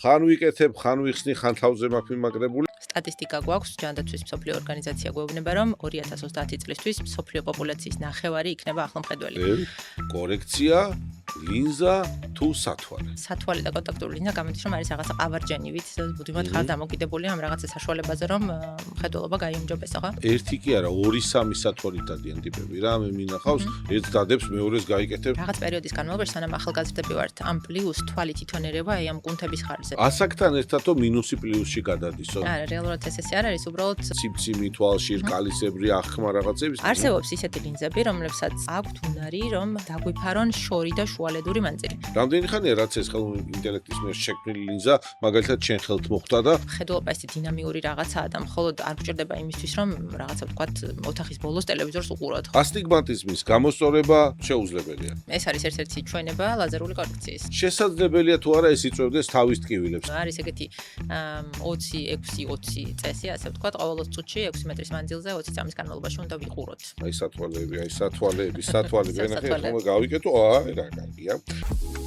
ხან ვიკეთებ, ხან ვიხსნი, ხან თავზე მაფიმაგრებული. სტატისტიკა გვაქვს, ჯანდაცვის მსოფლიო ორგანიზაცია გვეუბნება, რომ 2030 წლისთვის მსოფლიო პოპულაციის ნახევარი იქნება ახლომხედველი. კორექცია, ლინზა თუ სათვალე. სათვალე და კონტაქტური ლინზა გამოდის, რომ არის რაღაცა ყავარჯენივით, ბუდიმოდ ხარ დამოკიდებული ამ რაღაცა საშუალებაზე, რომ მხედველობა გაიუმჯობესო, ხო? ერთი კი არა, 2-3 სათვალით დადიან ტიპები რა, მე მინახავს, ერთ დადებს, მეორეს გაიკეთებ. რაღაც პერიოდის განმავლობაში, სანამ ახალგაზრდები ვართ, ამ პლუს თვალი თვითონ ერევა აი ამ კუნთების ხარჯზე. ასაკთან ერთადო მინუსი პლუსში გადადისო. არა, რეალურად ესე არ არის, უბრალოდ ციმციმი თვალში, რკალისებრი აღქმა რაღაცების. არსებობს ისეთი ლინზები, რომლებსაც აქვთ უნარი, რომ დაგვიფარონ შორი და შუალედური მანძილი. რამდენი ხანია რაც ეს ხელოვნური ინტელექტის მიერ შექმნილი ლინზა, მაგალითად შენ ხელთ მოხვდა და ხედულობა ისეთი დინამიური რაღაცაა და მხოლოდ არ გჭირდება იმისთვის, რომ რაღაცა ვთქვათ, ოთახის ბოლოს ტელევიზორს უყუროთ. ასტიგმატიზმის გამოსწორება შეუძლებელია. ეს არის ერთ-ერთი ჩვენება ლაზერული კორექციის. შესაძლებელია თუ არა ეს იწვევდეს თავის ტკივილებს. არის ეგეთი 20-6-20 წესი, ასე ვთქვათ, ყოველ 20 წუთში 6 მეტრის მანძილზე 20 წამის განმავლობაში უნდა ვიყუროთ. აი სათვალეები, აი სათვალეები, სათვალეები, ვენახე ხომ გავიკეთო, აი რა კარგია.